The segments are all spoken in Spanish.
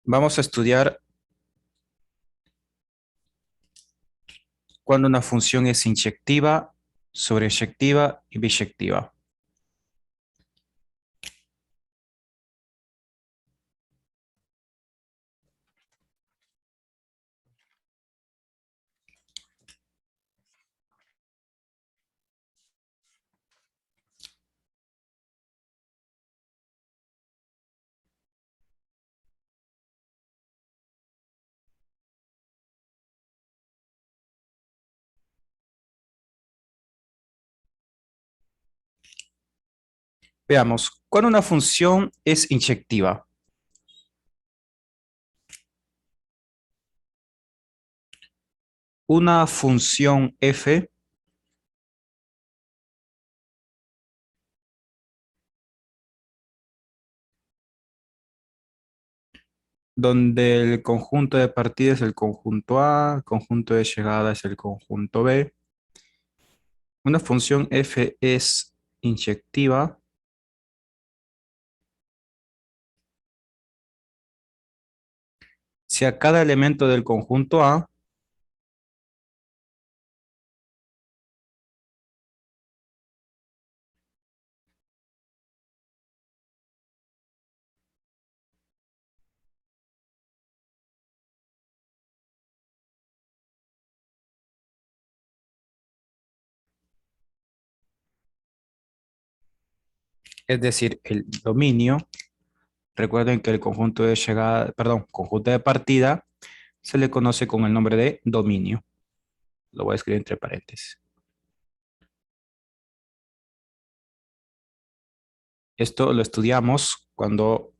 Vamos a estudiar cuando una función es inyectiva, sobreyectiva y biyectiva. Veamos, cuando una función es inyectiva. Una función f donde el conjunto de partida es el conjunto A, el conjunto de llegada es el conjunto B. Una función f es inyectiva si a cada elemento del conjunto A es decir, el dominio. Recuerden que el conjunto de llegada, perdón, conjunto de partida se le conoce con el nombre de dominio. Lo voy a escribir entre paréntesis. Esto lo estudiamos cuando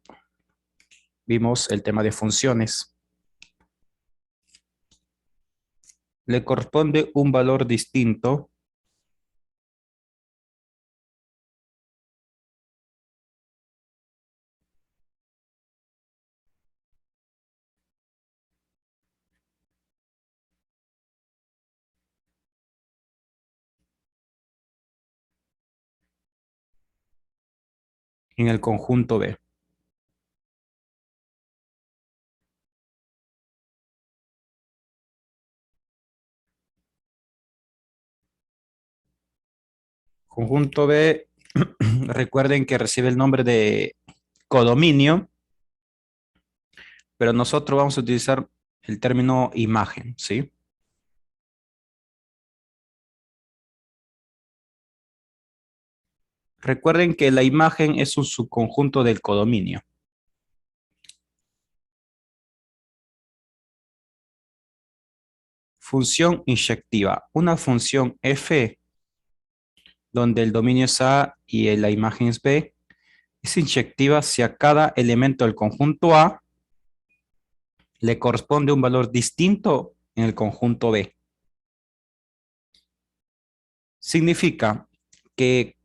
vimos el tema de funciones. Le corresponde un valor distinto en el conjunto B. Conjunto B, recuerden que recibe el nombre de codominio, pero nosotros vamos a utilizar el término imagen, ¿sí? Recuerden que la imagen es un subconjunto del codominio. Función inyectiva. Una función f, donde el dominio es A y la imagen es B, es inyectiva si a cada elemento del conjunto A le corresponde un valor distinto en el conjunto B. Significa que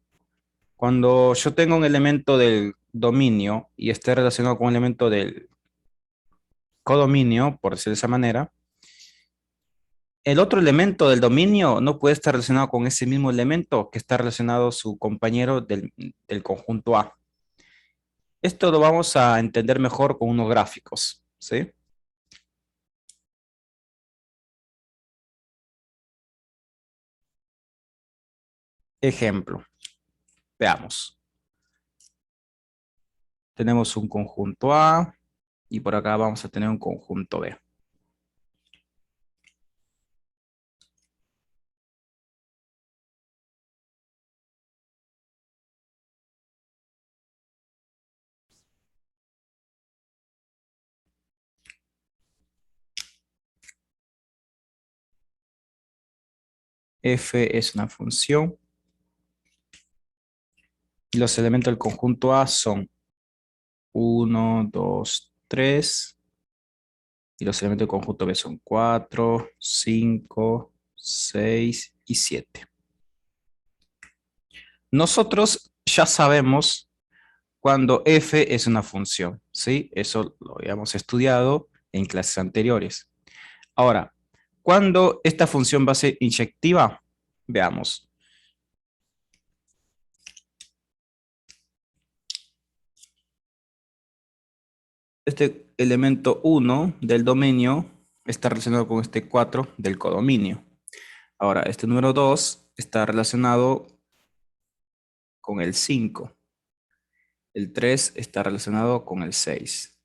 cuando yo tengo un elemento del dominio y esté relacionado con un elemento del codominio, por decirlo de esa manera, el otro elemento del dominio no puede estar relacionado con ese mismo elemento que está relacionado su compañero del conjunto A. Esto lo vamos a entender mejor con unos gráficos, ¿sí? Ejemplo, veamos. Tenemos un conjunto A y por acá vamos a tener un conjunto B. F es una función y los elementos del conjunto A son 1, 2, 3 y los elementos del conjunto B son 4, 5, 6 y 7. Nosotros ya sabemos cuando f es una función, ¿sí? Eso lo habíamos estudiado en clases anteriores. Ahora, ¿cuándo esta función va a ser inyectiva? Veamos. Este elemento 1 del dominio está relacionado con este 4 del codominio. Ahora, este número 2 está relacionado con el 5. El 3 está relacionado con el 6.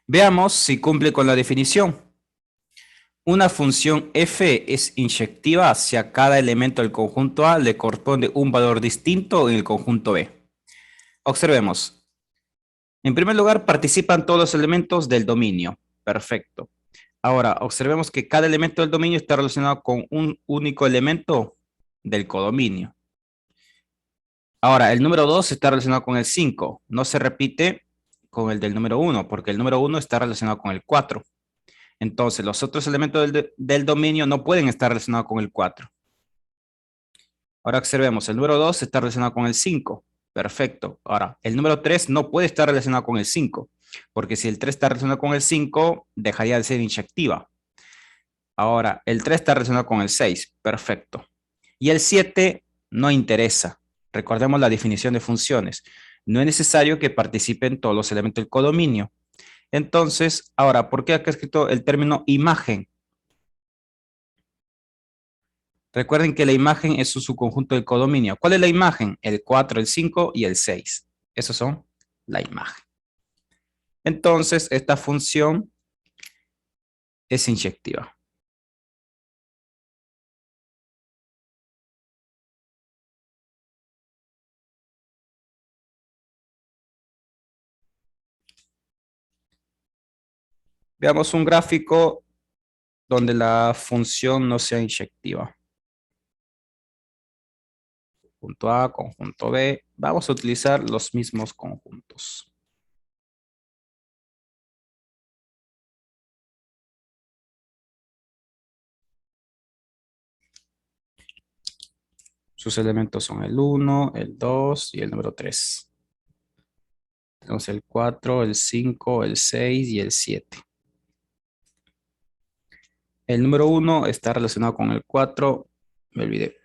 Veamos si cumple con la definición. Una función f es inyectiva si a cada elemento del conjunto A le corresponde un valor distinto en el conjunto B. Observemos. En primer lugar, participan todos los elementos del dominio. Perfecto. Ahora, observemos que cada elemento del dominio está relacionado con un único elemento del codominio. Ahora, el número 2 está relacionado con el 5. No se repite con el del número 1, porque el número 1 está relacionado con el 4. Entonces, los otros elementos del dominio no pueden estar relacionados con el 4. Ahora observemos, el número 2 está relacionado con el 5. Perfecto. Ahora, el número 3 no puede estar relacionado con el 5, porque si el 3 está relacionado con el 5, dejaría de ser inyectiva. Ahora, el 3 está relacionado con el 6. Perfecto. Y el 7 no interesa. Recordemos la definición de funciones. No es necesario que participen todos los elementos del codominio. Entonces, ahora, ¿por qué acá he escrito el término imagen? Recuerden que la imagen es su conjunto del codominio. ¿Cuál es la imagen? El 4, el 5 y el 6. Esos son la imagen. Entonces, esta función es inyectiva. Veamos un gráfico donde la función no sea inyectiva. Conjunto A, conjunto B. Vamos a utilizar los mismos conjuntos. Sus elementos son el 1, el 2 y el número 3. Tenemos el 4, el 5, el 6 y el 7. El número 1 está relacionado con el 4. Me olvidé.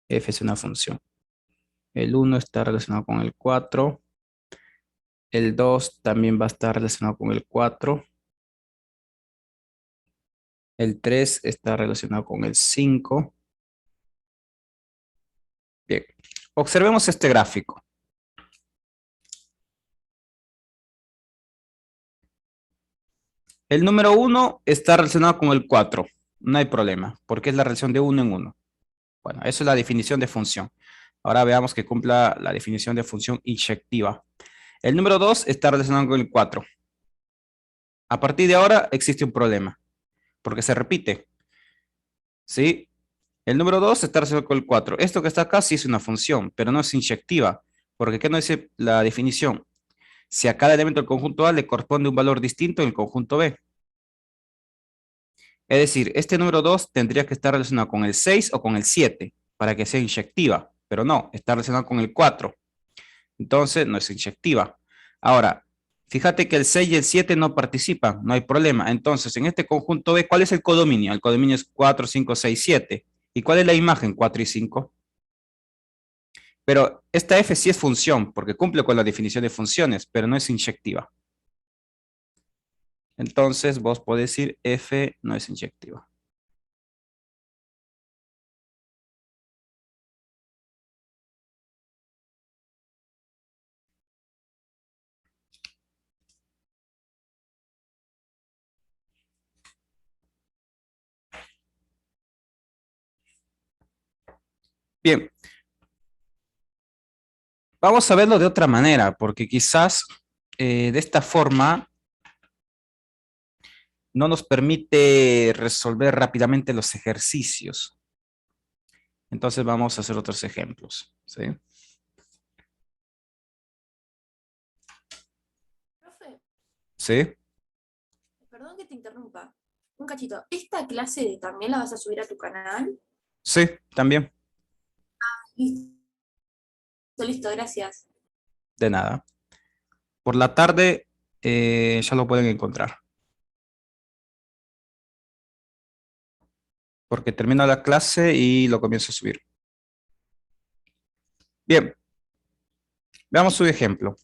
F es una función. El 1 está relacionado con el 4. El 2 también va a estar relacionado con el 4. El 3 está relacionado con el 5. Bien. Observemos este gráfico. El número 1 está relacionado con el 4. No hay problema, porque es la relación de 1 en 1. Bueno, eso es la definición de función. Ahora veamos que cumpla la definición de función inyectiva. El número 2 está relacionado con el 4. A partir de ahora existe un problema, porque se repite. ¿Sí? El número 2 está relacionado con el 4. Esto que está acá sí es una función, pero no es inyectiva, porque ¿qué no dice la definición? Si a cada elemento del conjunto A le corresponde un valor distinto en el conjunto B. Es decir, este número 2 tendría que estar relacionado con el 6 o con el 7 para que sea inyectiva, pero no, está relacionado con el 4. Entonces no es inyectiva. Ahora, fíjate que el 6 y el 7 no participan, no hay problema. Entonces, en este conjunto B, ¿cuál es el codominio? El codominio es 4, 5, 6, 7. ¿Y cuál es la imagen? 4 y 5. Pero esta F sí es función, porque cumple con la definición de funciones, pero no es inyectiva. Entonces, vos podés decir F no es inyectiva. Bien, vamos a verlo de otra manera, porque quizás de esta forma no nos permite resolver rápidamente los ejercicios. Entonces vamos a hacer otros ejemplos. ¿Sí? Profe, ¿Sí? perdón que te interrumpa. Un cachito. ¿Esta clase también la vas a subir a tu canal? Sí, también. Listo, listo, gracias. De nada. Por la tarde ya lo pueden encontrar. Porque termina la clase y lo comienzo a subir. Bien. Veamos un ejemplo.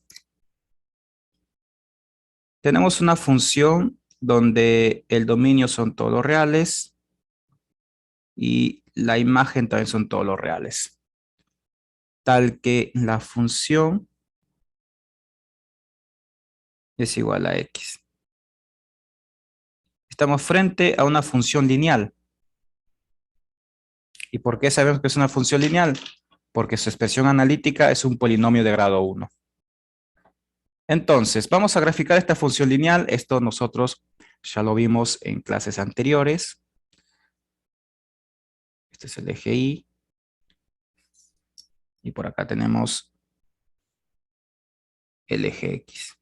Tenemos una función donde el dominio son todos los reales y la imagen también son todos los reales. Tal que la función es igual a x. Estamos frente a una función lineal. ¿Y por qué sabemos que es una función lineal? Porque su expresión analítica es un polinomio de grado 1. Entonces, vamos a graficar esta función lineal. Esto nosotros ya lo vimos en clases anteriores. Este es el eje Y. Y por acá tenemos el eje X.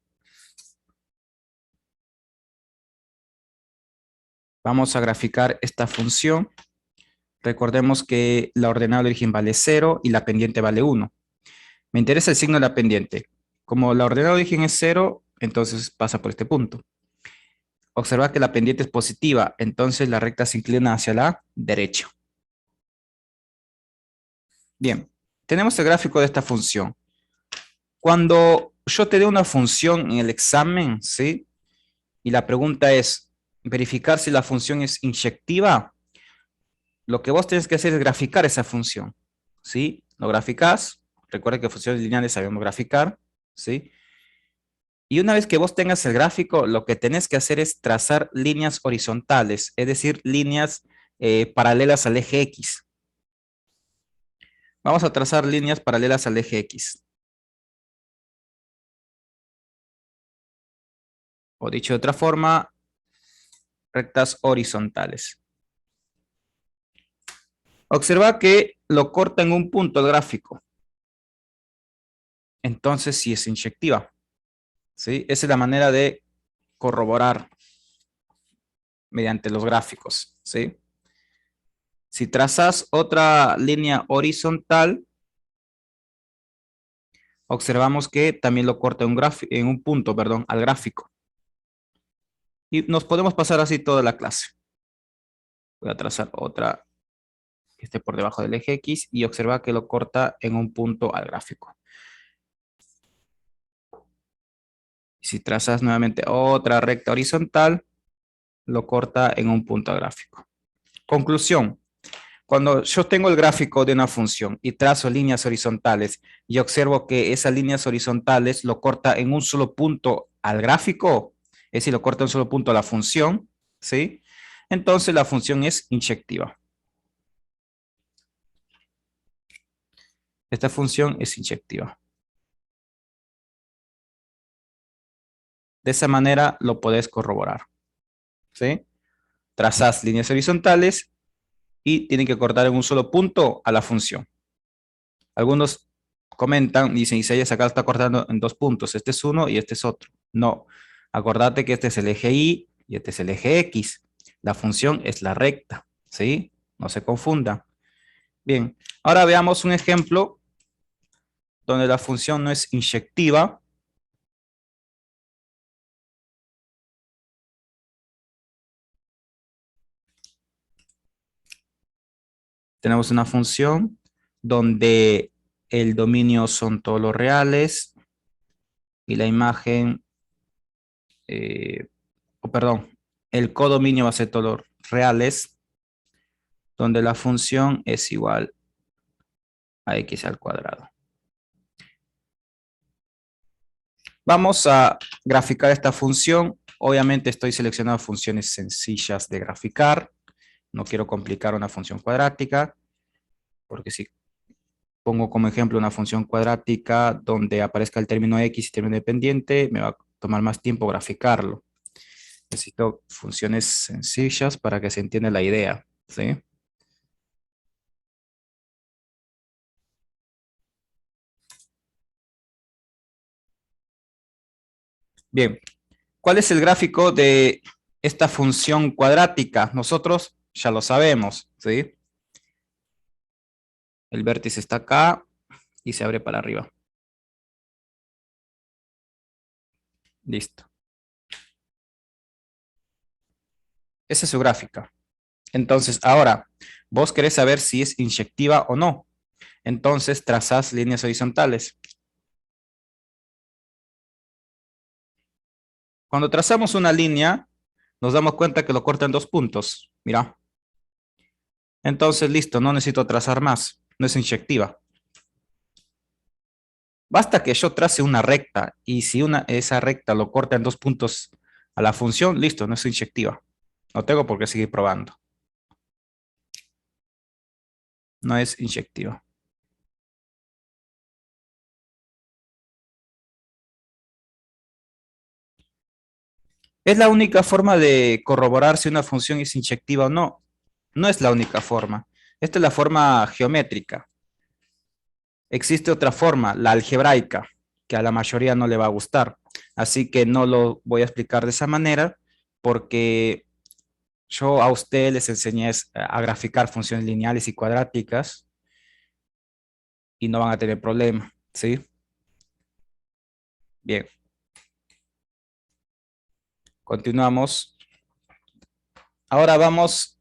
Vamos a graficar esta función. Recordemos que la ordenada de origen vale 0 y la pendiente vale 1. Me interesa el signo de la pendiente. Como la ordenada de origen es 0, entonces pasa por este punto. Observa que la pendiente es positiva, entonces la recta se inclina hacia la derecha. Bien, tenemos el gráfico de esta función. Cuando yo te dé una función en el examen, ¿sí? Y la pregunta es verificar si la función es inyectiva, lo que vos tenés que hacer es graficar esa función, ¿sí? Lo graficás, recuerda que funciones lineales sabemos graficar, ¿sí? Y una vez que vos tengas el gráfico, lo que tenés que hacer es trazar líneas horizontales, es decir, líneas paralelas al eje X. Vamos a trazar líneas paralelas al eje X. O dicho de otra forma, rectas horizontales. Observa que lo corta en un punto el gráfico. Entonces sí es inyectiva. ¿Sí? Esa es la manera de corroborar mediante los gráficos. ¿Sí? Si trazas otra línea horizontal, observamos que también lo corta en un punto, perdón, al gráfico. Y nos podemos pasar así toda la clase. Voy a trazar otra que esté por debajo del eje X y observa que lo corta en un punto al gráfico. Si trazas nuevamente otra recta horizontal, lo corta en un punto al gráfico. Conclusión. Cuando yo tengo el gráfico de una función y trazo líneas horizontales y observo que esas líneas horizontales lo corta en un solo punto al gráfico, es decir, lo corta en un solo punto a la función, ¿sí? Entonces la función es inyectiva. Esta función es inyectiva. De esa manera lo podés corroborar, ¿sí? Trazas líneas horizontales y tienen que cortar en un solo punto a la función. Algunos comentan, dicen, Isaías acá está cortando en dos puntos, este es uno y este es otro. No, acordate que este es el eje Y y este es el eje X. La función es la recta, ¿sí? No se confunda. Bien, ahora veamos un ejemplo donde la función no es inyectiva. Tenemos una función donde el dominio son todos los reales y la imagen, perdón, el codominio va a ser todos los reales, donde la función es igual a x al cuadrado. Vamos a graficar esta función. Obviamente estoy seleccionando funciones sencillas de graficar. No quiero complicar una función cuadrática, porque si pongo como ejemplo una función cuadrática donde aparezca el término x y término dependiente, me va a tomar más tiempo graficarlo. Necesito funciones sencillas para que se entienda la idea, ¿sí? Bien, ¿cuál es el gráfico de esta función cuadrática? Nosotros ya lo sabemos, ¿sí? El vértice está acá y se abre para arriba. Listo. Esa es su gráfica. Entonces, ahora, vos querés saber si es inyectiva o no. Entonces, trazás líneas horizontales. Cuando trazamos una línea, nos damos cuenta que lo corta en dos puntos. Mira. Entonces, listo, no necesito trazar más. No es inyectiva. Basta que yo trace una recta y si esa recta lo corta en dos puntos a la función, listo, no es inyectiva. No tengo por qué seguir probando. No es inyectiva. ¿Es la única forma de corroborar si una función es inyectiva o no? No es la única forma. Esta es la forma geométrica. Existe otra forma, la algebraica, que a la mayoría no le va a gustar. Así que no lo voy a explicar de esa manera porque yo a ustedes les enseñé a graficar funciones lineales y cuadráticas y no van a tener problema, ¿sí? Bien, continuamos. Ahora vamos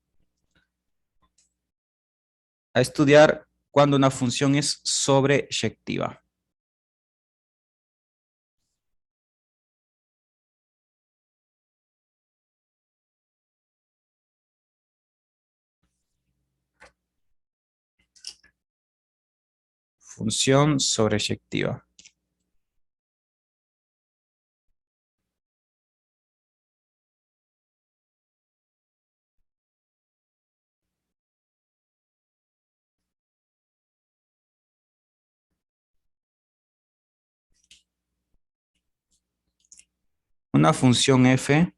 a estudiar cuando una función es sobreyectiva. Función sobreyectiva. Una función f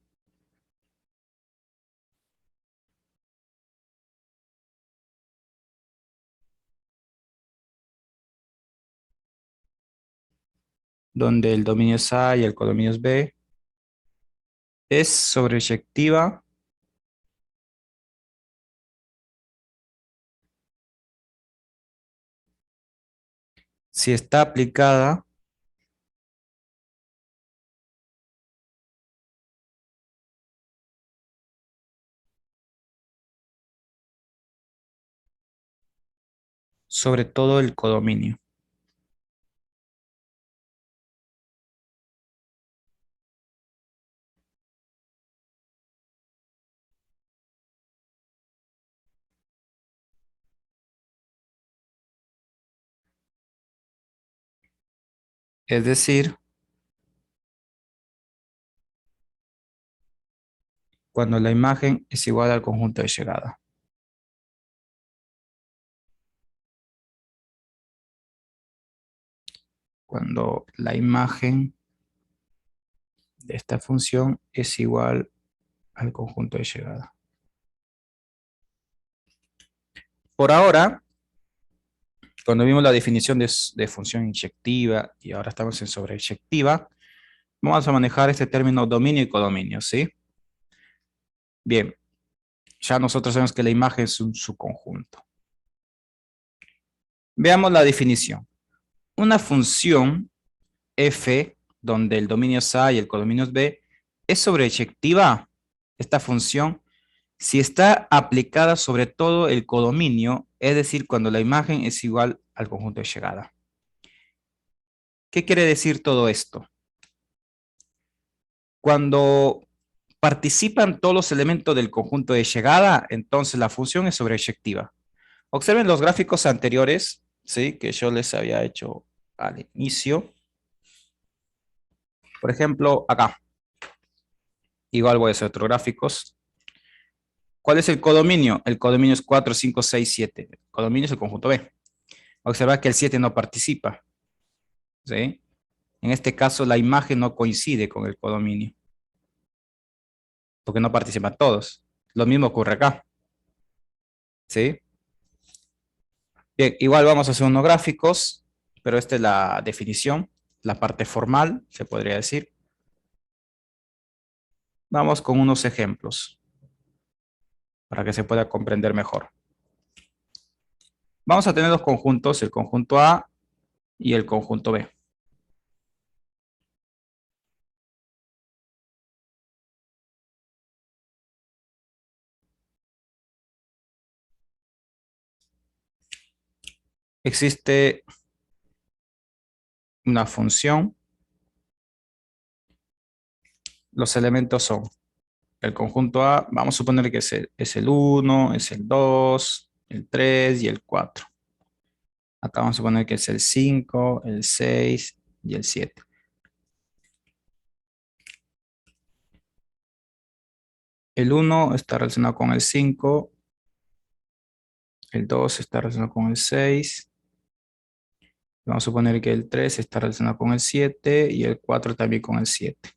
donde el dominio es A y el codominio es B es sobreyectiva si está aplicada sobre todo el codominio. Es decir, cuando la imagen es igual al conjunto de llegada. Cuando la imagen de esta función es igual al conjunto de llegada. Por ahora, cuando vimos la definición de función inyectiva y ahora estamos en sobreyectiva, vamos a manejar este término dominio y codominio, ¿sí? Bien, ya nosotros sabemos que la imagen es un subconjunto. Veamos la definición. Una función f, donde el dominio es A y el codominio es B, es sobreyectiva, esta función, si está aplicada sobre todo el codominio, es decir, cuando la imagen es igual al conjunto de llegada. ¿Qué quiere decir todo esto? Cuando participan todos los elementos del conjunto de llegada, entonces la función es sobreyectiva. Observen los gráficos anteriores, ¿sí? Que yo les había hecho al inicio. Por ejemplo, acá. Igual voy a hacer otros gráficos. ¿Cuál es el codominio? El codominio es 4, 5, 6, 7. El codominio es el conjunto B. Observa que el 7 no participa, ¿sí? En este caso, la imagen no coincide con el codominio, porque no participan todos. Lo mismo ocurre acá, ¿sí? Bien, igual vamos a hacer unos gráficos, pero esta es la definición, la parte formal, se podría decir. Vamos con unos ejemplos para que se pueda comprender mejor. Vamos a tener dos conjuntos, el conjunto A y el conjunto B. Existe una función Los elementos son el conjunto A, vamos a suponer que es el 1, es el 2, el 3 y el 4. Acá vamos a suponer que es el 5, el 6 y el 7. El 1 está relacionado con el 5, el 2 está relacionado con el 6. Vamos a suponer que el 3 está relacionado con el 7 y el 4 también con el 7.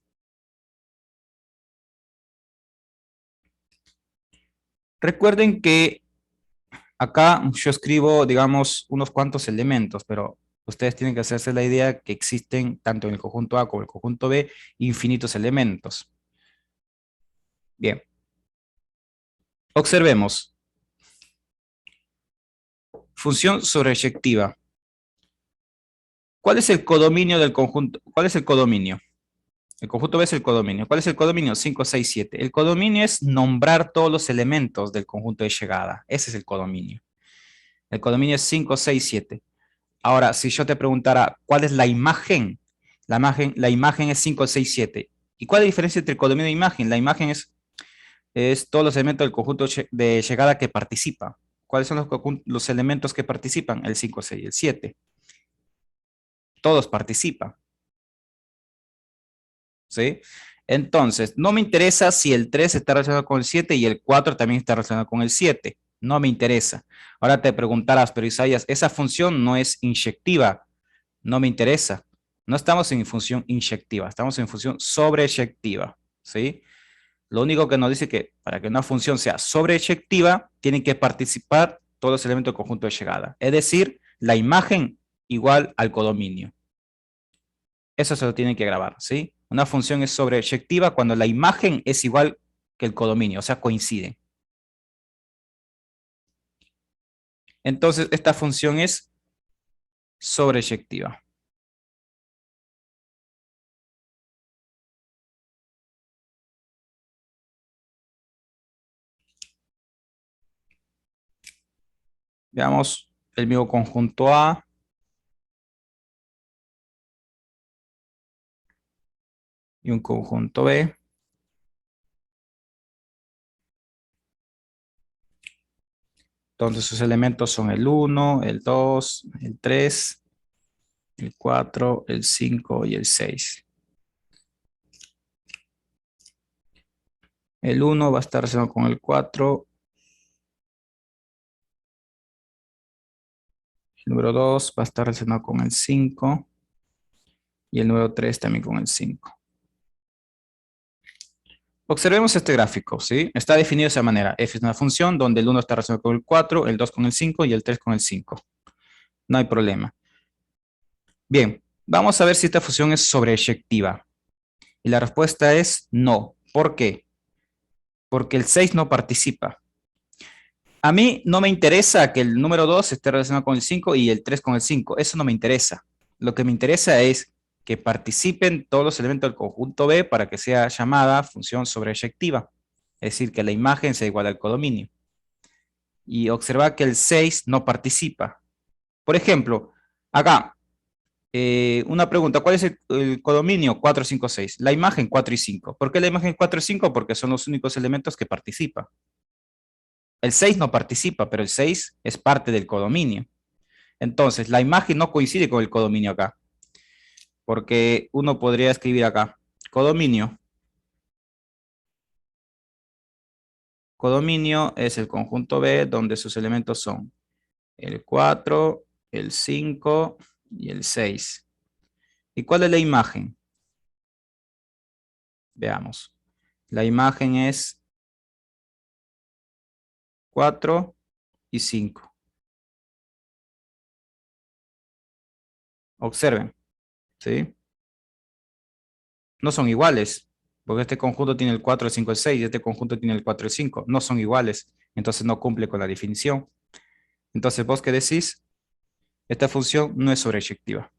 Recuerden que acá yo escribo, digamos, unos cuantos elementos, pero ustedes tienen que hacerse la idea que existen, tanto en el conjunto A como en el conjunto B, infinitos elementos. Bien, observemos. Función sobreyectiva. ¿Cuál es el codominio del conjunto? ¿Cuál es el codominio? El conjunto B es el codominio. ¿Cuál es el codominio? 5, 6, 7. El codominio es nombrar todos los elementos del conjunto de llegada. Ese es el codominio. El codominio es 5, 6, 7. Ahora, si yo te preguntara, ¿cuál es la imagen? La imagen es 5, 6, 7. ¿Y cuál es la diferencia entre codominio e imagen? La imagen es todos los elementos del conjunto de llegada que participa. ¿Cuáles son los elementos que participan? El 5, 6 y el 7. Todos participan, ¿sí? Entonces, no me interesa si el 3 está relacionado con el 7 y el 4 también está relacionado con el 7. No me interesa. Ahora te preguntarás, pero Isaías, esa función no es inyectiva. No me interesa. No estamos en función inyectiva, estamos en función sobreyectiva, ¿sí? Lo único que nos dice que para que una función sea sobreyectiva, tienen que participar todos los elementos del conjunto de llegada. Es decir, la imagen igual al codominio. Eso se lo tienen que grabar, ¿sí? Una función es sobreyectiva cuando la imagen es igual que el codominio, o sea, coinciden. Entonces, esta función es sobreyectiva. Veamos el mismo conjunto A y un conjunto B. Entonces, sus elementos son el 1, el 2, el 3, el 4, el 5 y el 6. El 1 va a estar relacionado con el 4, el número 2 va a estar relacionado con el 5 y el número 3 también con el 5. Observemos este gráfico, ¿sí? Está definido de esa manera. F es una función donde el 1 está relacionado con el 4, el 2 con el 5 y el 3 con el 5. No hay problema. Bien, vamos a ver si esta función es sobreyectiva. Y la respuesta es no. ¿Por qué? Porque el 6 no participa. A mí no me interesa que el número 2 esté relacionado con el 5 y el 3 con el 5. Eso no me interesa. Lo que me interesa es que participen todos los elementos del conjunto B para que sea llamada función sobreyectiva. Es decir, que la imagen sea igual al codominio. Y observa que el 6 no participa. Por ejemplo, acá, una pregunta, ¿cuál es el codominio 4, 5, 6? La imagen 4 y 5. ¿Por qué la imagen 4 y 5? Porque son los únicos elementos que participan. El 6 no participa, pero el 6 es parte del codominio. Entonces, la imagen no coincide con el codominio acá, porque uno podría escribir acá, codominio. Codominio es el conjunto B donde sus elementos son el 4, el 5 y el 6. ¿Y cuál es la imagen? Veamos. La imagen es 4 y 5. Observen, ¿sí? No son iguales, porque este conjunto tiene el 4, el 5, el 6, y este conjunto tiene el 4 y el 5. No son iguales, entonces no cumple con la definición. Entonces, ¿vos qué decís? Esta función no es sobreyectiva.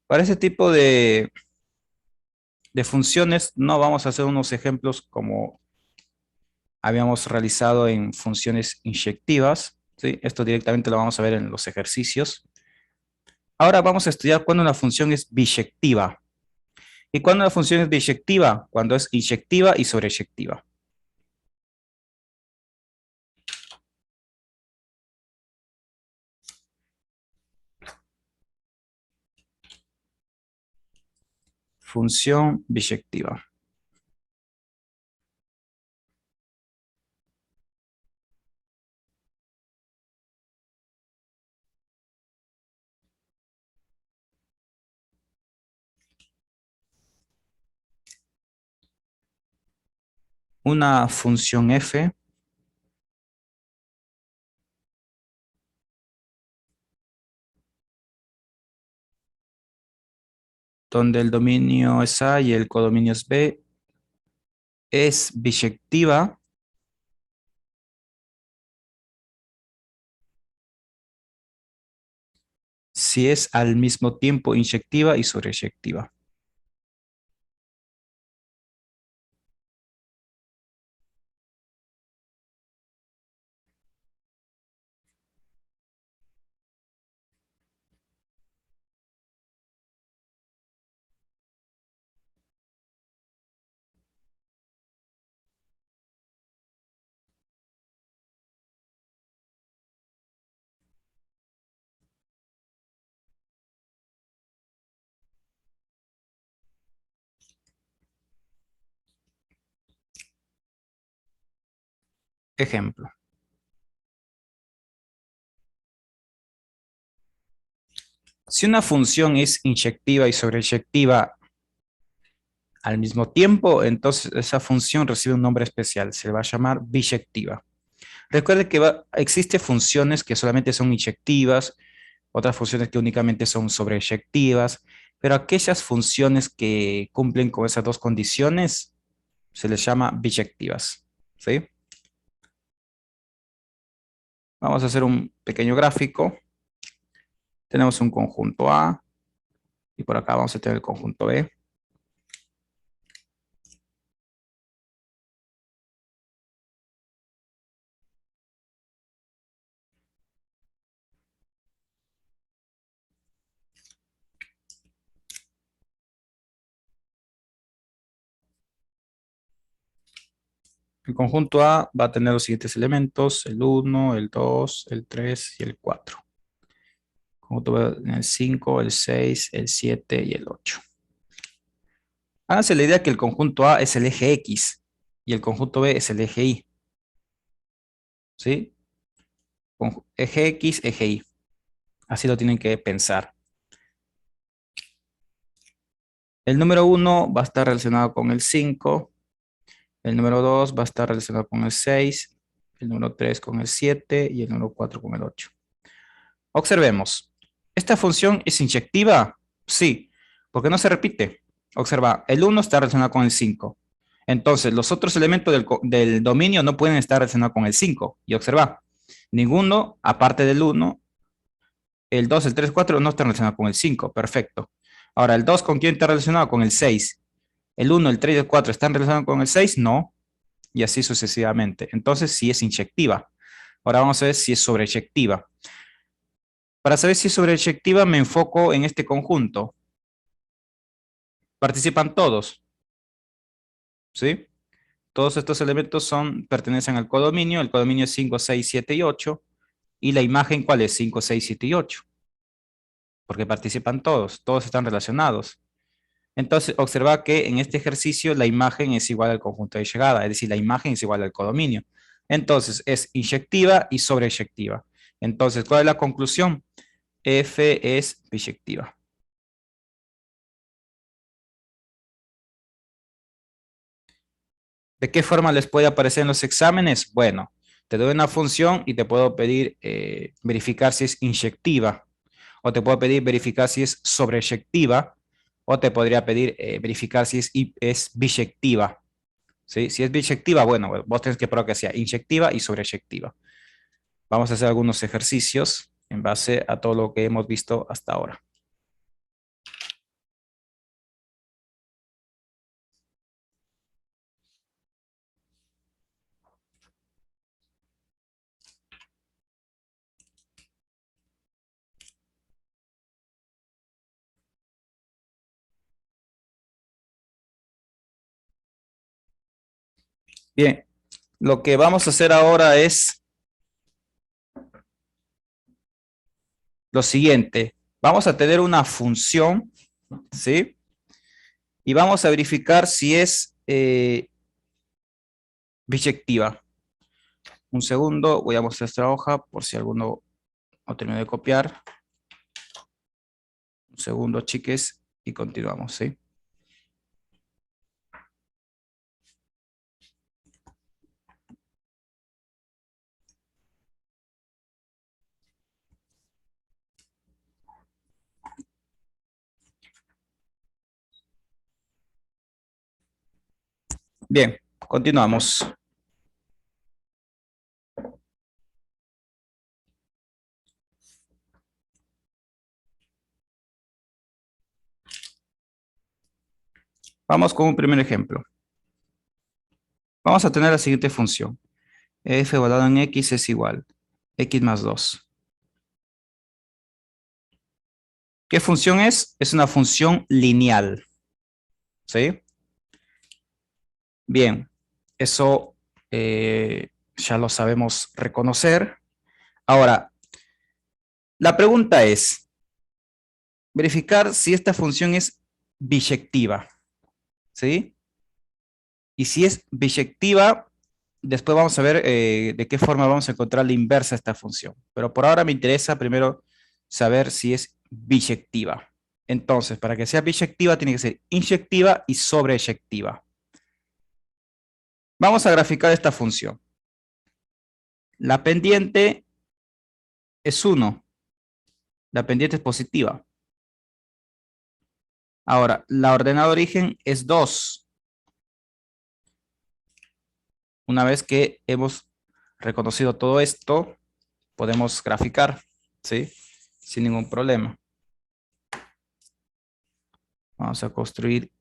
Para ese tipo de funciones no vamos a hacer unos ejemplos como habíamos realizado en funciones inyectivas, ¿sí? Esto directamente lo vamos a ver en los ejercicios. Ahora vamos a estudiar cuando una función es biyectiva. ¿Y cuando una función es biyectiva? Cuando es inyectiva y sobreyectiva. Función biyectiva. Una función f donde el dominio es A y el codominio es B es biyectiva si es al mismo tiempo inyectiva y sobreyectiva. Ejemplo. Si una función es inyectiva y sobreyectiva al mismo tiempo, entonces esa función recibe un nombre especial, se le va a llamar biyectiva. Recuerde que existe funciones que solamente son inyectivas, otras funciones que únicamente son sobreyectivas, pero aquellas funciones que cumplen con esas dos condiciones se les llama biyectivas, ¿sí? Vamos a hacer un pequeño gráfico. Tenemos un conjunto A y por acá vamos a tener el conjunto B. El conjunto A va a tener los siguientes elementos: el 1, el 2, el 3 y el 4. El conjunto B va a tener el 5, el 6, el 7 y el 8. Háganse la idea que el conjunto A es el eje X y el conjunto B es el eje Y, ¿sí? Eje X, eje Y. Así lo tienen que pensar. El número 1 va a estar relacionado con el 5, el número 2 va a estar relacionado con el 6, el número 3 con el 7 y el número 4 con el 8. Observemos. ¿Esta función es inyectiva? Sí, porque no se repite. Observa, el 1 está relacionado con el 5. Entonces, los otros elementos del dominio no pueden estar relacionados con el 5. Y observa, ninguno, aparte del 1, el 2, el 3, el 4 no están relacionados con el 5. Perfecto. Ahora, ¿el 2 con quién está relacionado? Con el 6. ¿El 1, el 3 y el 4 están relacionados con el 6? No. Y así sucesivamente. Entonces, sí es inyectiva. Ahora vamos a ver si es sobreyectiva. Para saber si es sobreyectiva, me enfoco en este conjunto. Participan todos, ¿sí? Todos estos elementos pertenecen al codominio. El codominio es 5, 6, 7 y 8. ¿Y la imagen cuál es? 5, 6, 7 y 8. Porque participan todos, todos están relacionados. Entonces, observa que en este ejercicio la imagen es igual al conjunto de llegada, es decir, la imagen es igual al codominio. Entonces, es inyectiva y sobreyectiva. Entonces, ¿cuál es la conclusión? F es biyectiva. ¿De qué forma les puede aparecer en los exámenes? Bueno, te doy una función y te puedo pedir verificar si es inyectiva, o te puedo pedir verificar si es sobreyectiva, o te podría pedir verificar si es biyectiva. ¿Sí? Si es biyectiva, bueno, vos tenés que probar que sea inyectiva y sobreyectiva. Vamos a hacer algunos ejercicios en base a todo lo que hemos visto hasta ahora. Bien, lo que vamos a hacer ahora es lo siguiente. Vamos a tener una función, ¿sí? Y vamos a verificar si es biyectiva. Un segundo, voy a mostrar esta hoja por si alguno no terminó de copiar. Un segundo, chiques, y continuamos, ¿sí? Bien, continuamos. Vamos con un primer ejemplo. Vamos a tener la siguiente función. F evaluado en X es igual X más 2. ¿Qué función es? Es una función lineal, ¿sí? Bien, eso ya lo sabemos reconocer. Ahora, la pregunta es, verificar si esta función es biyectiva, ¿sí? Y si es biyectiva, después vamos a ver de qué forma vamos a encontrar la inversa de esta función. Pero por ahora me interesa primero saber si es biyectiva. Entonces, para que sea biyectiva, tiene que ser inyectiva y sobreyectiva. Vamos a graficar esta función. La pendiente es 1. La pendiente es positiva. Ahora, la ordenada de origen es 2. Una vez que hemos reconocido todo esto, podemos graficar, ¿sí? Sin ningún problema. Vamos a construir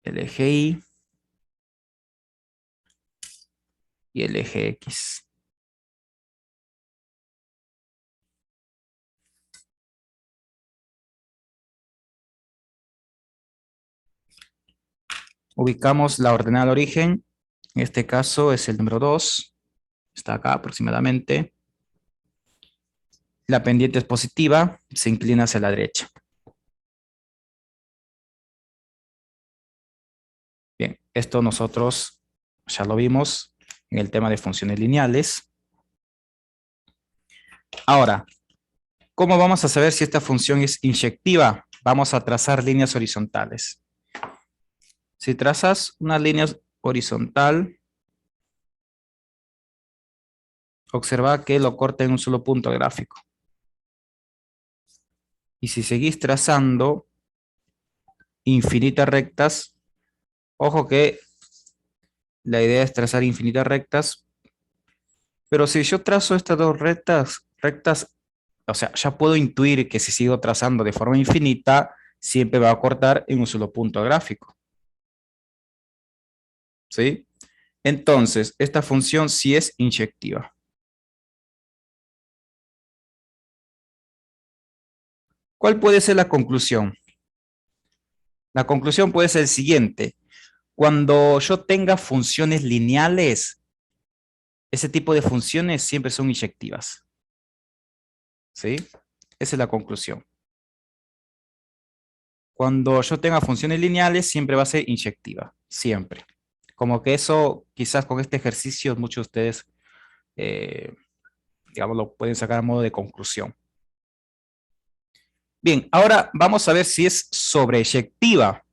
el eje Y y el eje X. Ubicamos la ordenada de origen. En este caso es el número 2. Está acá aproximadamente. La pendiente es positiva, se inclina hacia la derecha. Bien, esto nosotros ya lo vimos en el tema de funciones lineales. Ahora, ¿cómo vamos a saber si esta función es inyectiva? Vamos a trazar líneas horizontales. Si trazas una línea horizontal, observa que lo corta en un solo punto gráfico. Y si seguís trazando infinitas rectas, ojo que la idea es trazar infinitas rectas, pero si yo trazo estas dos rectas, o sea, ya puedo intuir que si sigo trazando de forma infinita, siempre va a cortar en un solo punto gráfico. ¿Sí? Entonces, esta función sí es inyectiva. ¿Cuál puede ser la conclusión? La conclusión puede ser el siguiente. Cuando yo tenga funciones lineales, ese tipo de funciones siempre son inyectivas. ¿Sí? Esa es la conclusión. Cuando yo tenga funciones lineales, siempre va a ser inyectiva. Siempre. Como que eso, quizás con este ejercicio, muchos de ustedes, eh, digamos, lo pueden sacar a modo de conclusión. Bien, ahora vamos a ver si es sobreyectiva.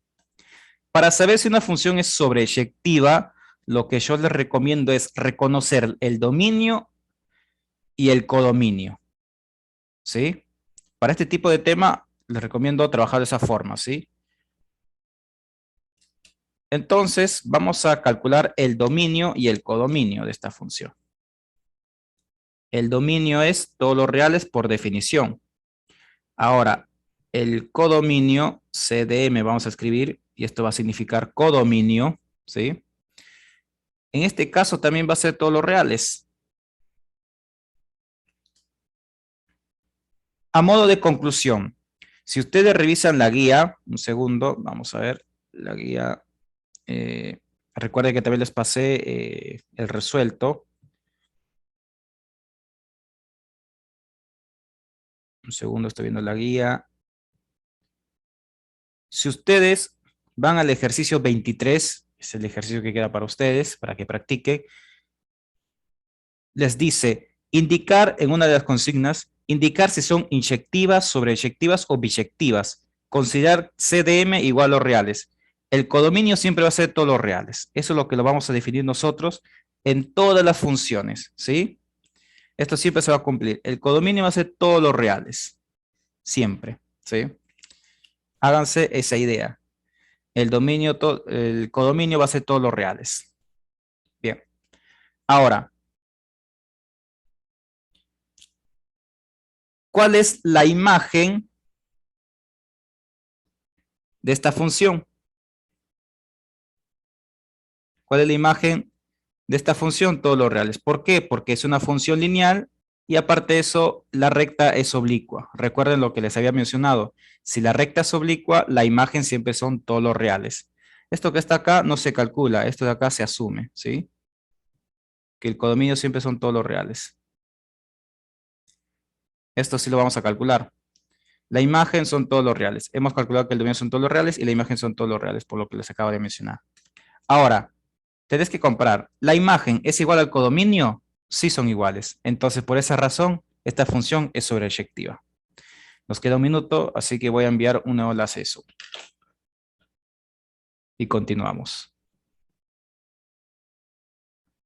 Para saber si una función es sobreyectiva, lo que yo les recomiendo es reconocer el dominio y el codominio. ¿Sí? Para este tipo de tema, les recomiendo trabajar de esa forma, ¿sí? Entonces, vamos a calcular el dominio y el codominio de esta función. El dominio es todos los reales por definición. Ahora, el codominio, CDM, vamos a escribir, y esto va a significar codominio, ¿sí? En este caso también va a ser todos los reales. A modo de conclusión, si ustedes revisan la guía, un segundo, vamos a ver, la guía Recuerden que también les pasé el resuelto. Un segundo, estoy viendo la guía. Si ustedes van al ejercicio 23, es el ejercicio que queda para ustedes, para que practiquen, les dice indicar en una de las consignas, indicar si son inyectivas, sobreyectivas o biyectivas. Considerar CDM igual a los reales. El codominio siempre va a ser todos los reales. Eso es lo que lo vamos a definir nosotros en todas las funciones, ¿sí? Esto siempre se va a cumplir. El codominio va a ser todos los reales. Siempre, ¿sí? Háganse esa idea. El codominio va a ser todos los reales. Bien. Ahora, ¿cuál es la imagen de esta función? ¿Cuál es la imagen de esta función? Todos los reales. ¿Por qué? Porque es una función lineal y aparte de eso, la recta es oblicua. Recuerden lo que les había mencionado. Si la recta es oblicua, la imagen siempre son todos los reales. Esto que está acá no se calcula, esto de acá se asume, ¿sí? Que el codominio siempre son todos los reales. Esto sí lo vamos a calcular. La imagen son todos los reales. Hemos calculado que el dominio son todos los reales y la imagen son todos los reales, por lo que les acabo de mencionar. Ahora, tenés que comparar. ¿La imagen es igual al codominio? Sí son iguales. Entonces, por esa razón, esta función es sobreyectiva. Nos queda un minuto, así que voy a enviar un nuevo enlace a eso. Y continuamos.